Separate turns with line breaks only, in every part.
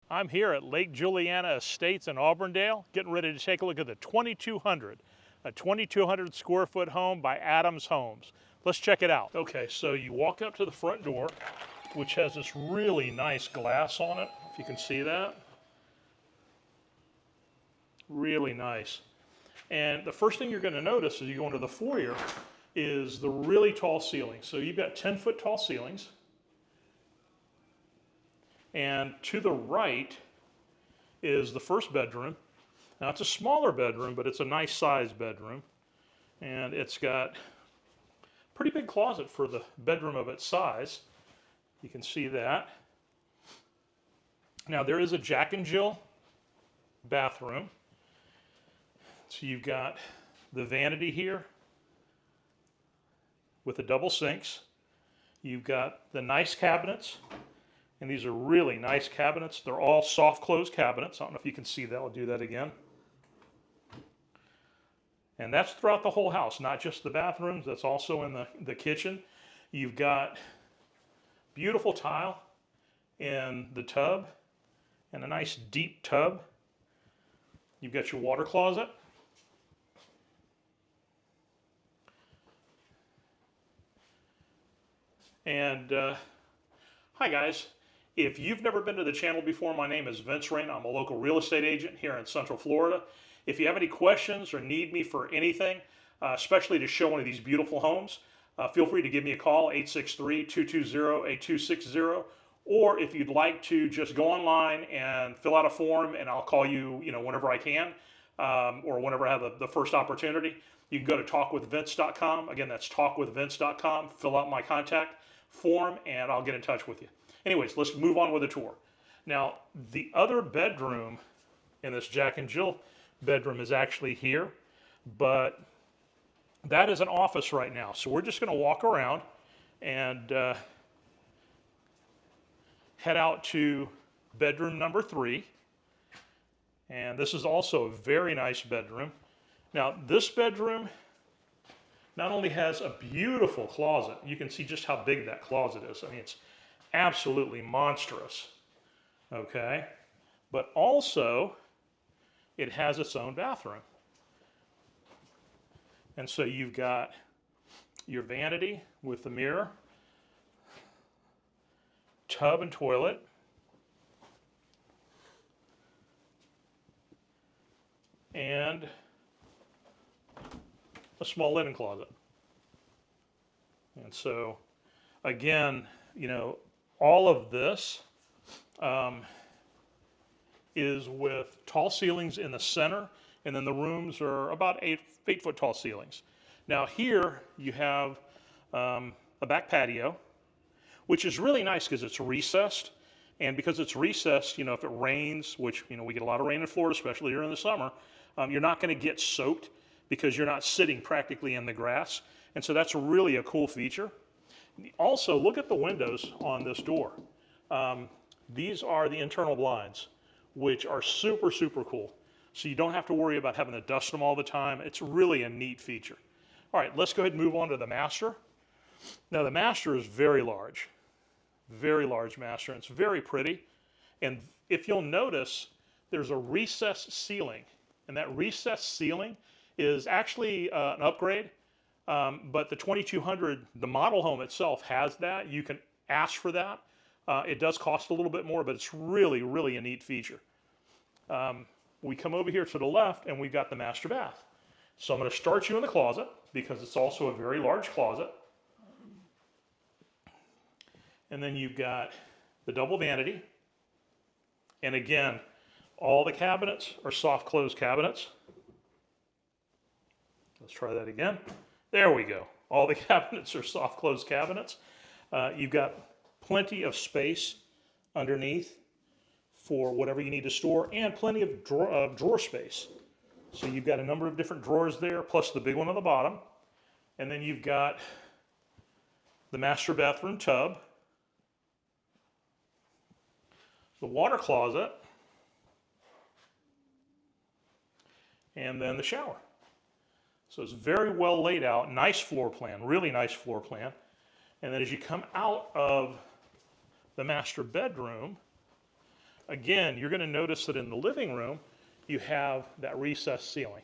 I'm here at Lake Juliana Estates in Auburndale, getting ready to take a look at the 2200 square foot home by Adams Homes. Let's check it out. Okay, so you walk up to the front door, which has this really nice glass on it, if you can see that. Really nice. And the first thing you're going to notice as you go into the foyer is the really tall ceilings. So you've got 10-foot tall ceilings. And to the right is the first bedroom. Now it's a smaller bedroom, but it's a nice sized bedroom. And it's got a pretty big closet for the bedroom of its size. You can see that. Now there is a Jack and Jill bathroom. So you've got the vanity here with the double sinks. You've got the nice cabinets. And these are really nice cabinets. They're all soft close cabinets. I don't know if you can see that. I'll do that again. And that's throughout the whole house, not just the bathrooms. That's also in the kitchen. You've got beautiful tile in the tub and a nice deep tub. You've got your water closet. And hi guys. If you've never been to the channel before, my name is Vince Reina. I'm a local real estate agent here in Central Florida. If you have any questions or need me for anything, especially to show one of these beautiful homes, feel free to give me a call, 863-220-8260. Or if you'd like to just go online and fill out a form, and I'll call you, whenever I can, or whenever I have the first opportunity. You can go to talkwithvince.com. Again, that's talkwithvince.com. Fill out my contact form, and I'll get in touch with you. Anyways, let's move on with the tour. Now, the other bedroom in this Jack and Jill bedroom is actually here, but that is an office right now. So we're just going to walk around and head out to bedroom number 3. And this is also a very nice bedroom. Now, this bedroom not only has a beautiful closet, you can see just how big that closet is. I mean, it's absolutely monstrous, okay? But also, it has its own bathroom. And so you've got your vanity with the mirror, tub and toilet, and a small linen closet. And so, again, all of this is with tall ceilings in the center, and then the rooms are about 8-foot tall ceilings. Now here you have a back patio, which is really nice because it's recessed. And because it's recessed, if it rains, which we get a lot of rain in Florida, especially during the summer, you're not going to get soaked because you're not sitting practically in the grass. And so that's really a cool feature. Also, look at the windows on this door. These are the internal blinds, which are super, super cool. So you don't have to worry about having to dust them all the time. It's really a neat feature. All right, let's go ahead and move on to the master. Now, the master is very large master, and it's very pretty. And if you'll notice, there's a recessed ceiling, and that recessed ceiling is actually an upgrade. But the 2200, the model home itself has that. You can ask for that. It does cost a little bit more, but it's really, really a neat feature. We come over here to the left, and we've got the master bath. So I'm going to start you in the closet, because it's also a very large closet. And then you've got the double vanity. And again, all the cabinets are soft close cabinets. Let's try that again. There we go. All the cabinets are soft close cabinets. You've got plenty of space underneath for whatever you need to store, and plenty of drawer space. So you've got a number of different drawers there, plus the big one on the bottom. And then you've got the master bathroom tub, the water closet, and then the shower. So it's very well laid out, nice floor plan, really nice floor plan. And then as you come out of the master bedroom, again, you're going to notice that in the living room, you have that recessed ceiling.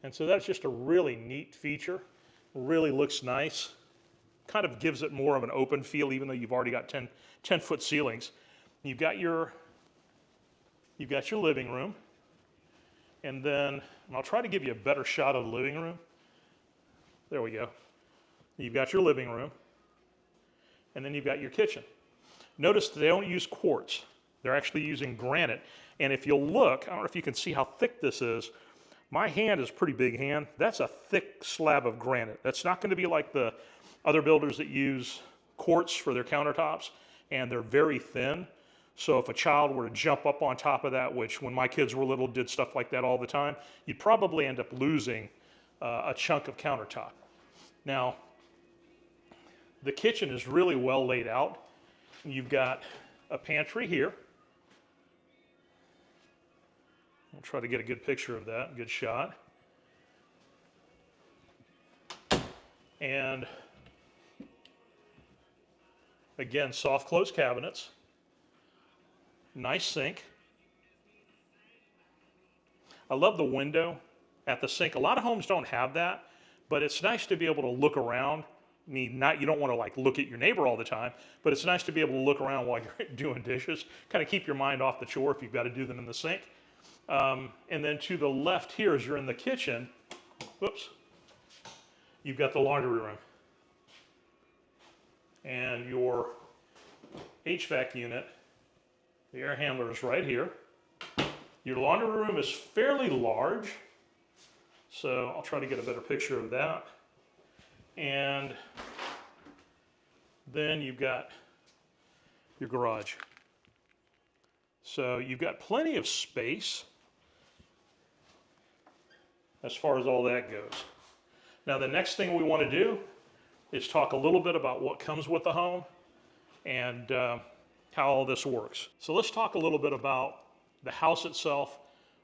And so that's just a really neat feature. Really looks nice. Kind of gives it more of an open feel, even though you've already got 10-foot ceilings. You've got your living room. And then, I'll try to give you a better shot of the living room. There we go. You've got your living room. And then you've got your kitchen. Notice they don't use quartz. They're actually using granite. And if you'll look, I don't know if you can see how thick this is. My hand is a pretty big hand. That's a thick slab of granite. That's not going to be like the other builders that use quartz for their countertops, and they're very thin. So if a child were to jump up on top of that, which when my kids were little did stuff like that all the time, you'd probably end up losing a chunk of countertop. Now, the kitchen is really well laid out. You've got a pantry here. I'll try to get a good picture of that, good shot. And again, soft close cabinets. Nice sink. I love the window at the sink. A lot of homes don't have that, but it's nice to be able to look around. You don't want to like look at your neighbor all the time, but it's nice to be able to look around while you're doing dishes. Kind of keep your mind off the chore if you've got to do them in the sink. And then to the left here, as you're in the kitchen, whoops, you've got the laundry room. And your HVAC unit, the air handler is right here. Your laundry room is fairly large, so I'll try to get a better picture of that. And then you've got your garage. So you've got plenty of space as far as all that goes. Now the next thing we want to do is talk a little bit about what comes with the home and how all this works. So let's talk a little bit about the house itself,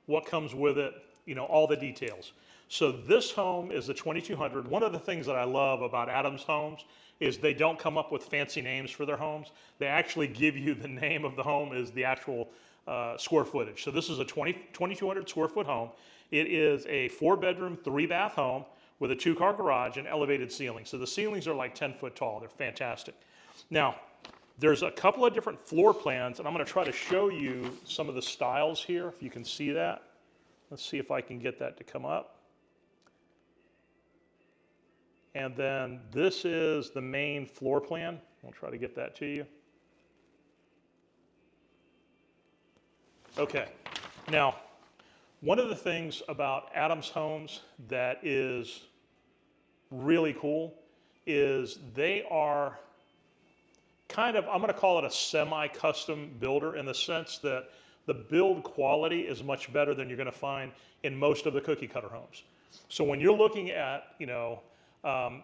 what comes with it, all the details. So this home is the 2200. One of the things that I love about Adams Homes is they don't come up with fancy names for their homes. They actually give you the name of the home is the actual square footage. So this is a 2200 square foot home. It is a 4-bedroom, 3-bath home with a 2-car garage and elevated ceilings. So the ceilings are like 10 foot tall. They're fantastic. Now, there's a couple of different floor plans, and I'm going to try to show you some of the styles here, if you can see that. Let's see if I can get that to come up. And then this is the main floor plan. I'll try to get that to you. Okay. Now, one of the things about Adams Homes that is really cool is they are kind of, I'm going to call it a semi-custom builder in the sense that the build quality is much better than you're going to find in most of the cookie cutter homes. So when you're looking at,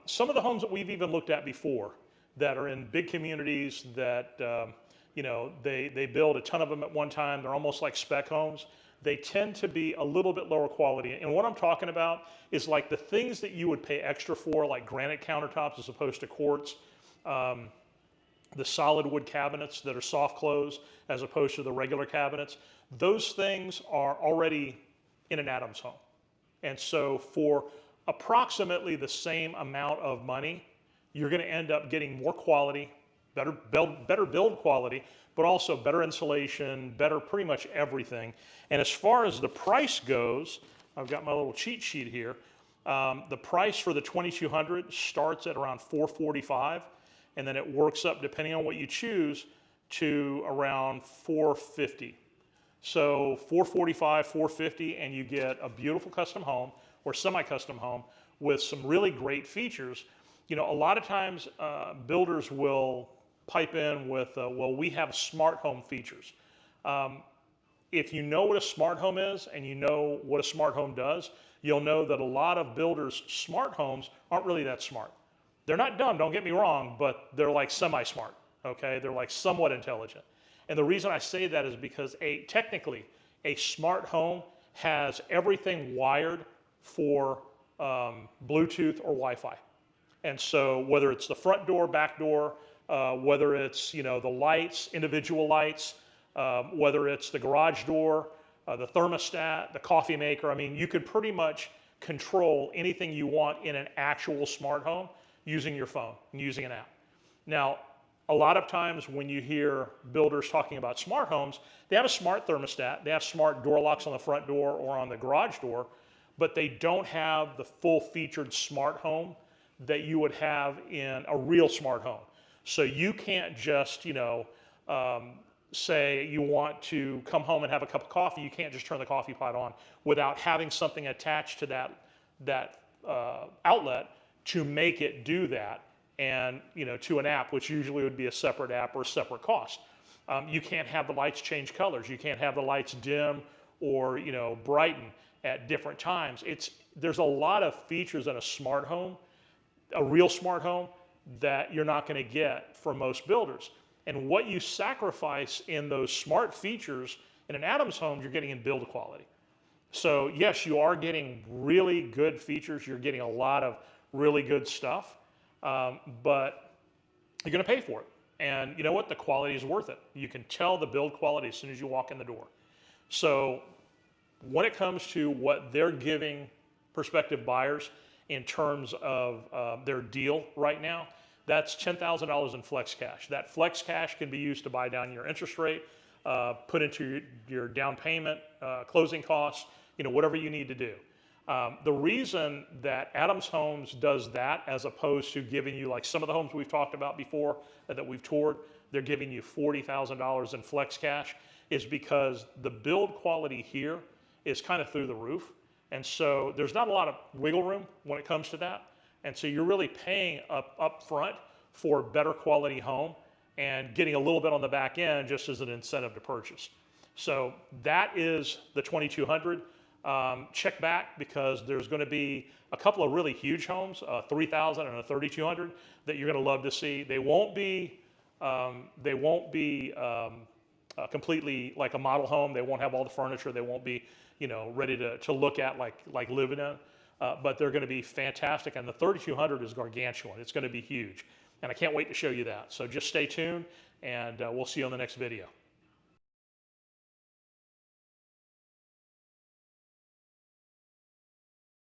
some of the homes that we've even looked at before that are in big communities that, they build a ton of them at one time. They're almost like spec homes. They tend to be a little bit lower quality. And what I'm talking about is like the things that you would pay extra for, like granite countertops as opposed to quartz, the solid wood cabinets that are soft close as opposed to the regular cabinets. Those things are already in an Adams home. And so for approximately the same amount of money, you're going to end up getting more quality, better build quality, but also better insulation, better pretty much everything. And as far as the price goes, I've got my little cheat sheet here. The price for the 2200 starts at around $445, and then it works up, depending on what you choose, to around $450. So $445, $450, and you get a beautiful custom home or semi-custom home with some really great features. A lot of times builders will pipe in with, well, we have smart home features. If you know what a smart home is and you know what a smart home does, you'll know that a lot of builders' smart homes aren't really that smart. They're not dumb, don't get me wrong, but they're like semi-smart, okay? They're like somewhat intelligent. And the reason I say that is because technically, a smart home has everything wired for Bluetooth or Wi-Fi. And so whether it's the front door, back door, whether it's the lights, individual lights, whether it's the garage door, the thermostat, the coffee maker. I mean, you could pretty much control anything you want in an actual smart home using your phone and using an app. Now, a lot of times when you hear builders talking about smart homes, they have a smart thermostat, they have smart door locks on the front door or on the garage door, but they don't have the full featured smart home that you would have in a real smart home. So you can't just, say you want to come home and have a cup of coffee, you can't just turn the coffee pot on without having something attached to that outlet to make it do that, and to an app, which usually would be a separate app or a separate cost. You can't have the lights change colors. You can't have the lights dim or brighten at different times. There's a lot of features in a smart home, a real smart home, that you're not going to get from most builders. And what you sacrifice in those smart features in an Adams home, you're getting in build quality. So yes, you are getting really good features. You're getting a lot of really good stuff, but you're going to pay for it. And you know what? The quality is worth it. You can tell the build quality as soon as you walk in the door. So when it comes to what they're giving prospective buyers in terms of their deal right now, that's $10,000 in flex cash. That flex cash can be used to buy down your interest rate, put into your down payment, closing costs, whatever you need to do. The reason that Adams Homes does that, as opposed to giving you, like some of the homes we've talked about before that we've toured, they're giving you $40,000 in flex cash, is because the build quality here is kind of through the roof. And so there's not a lot of wiggle room when it comes to that. And so you're really paying up front for a better quality home and getting a little bit on the back end just as an incentive to purchase. So that is the 2200. Check back, because there's going to be a couple of really huge homes, a 3000 and a 3200, that you're going to love to see. They won't be completely like a model home. They won't have all the furniture. They won't be ready to look at like living in. But they're going to be fantastic, and the 3200 is gargantuan. It's going to be huge, and I can't wait to show you that. So just stay tuned, and we'll see you on the next video.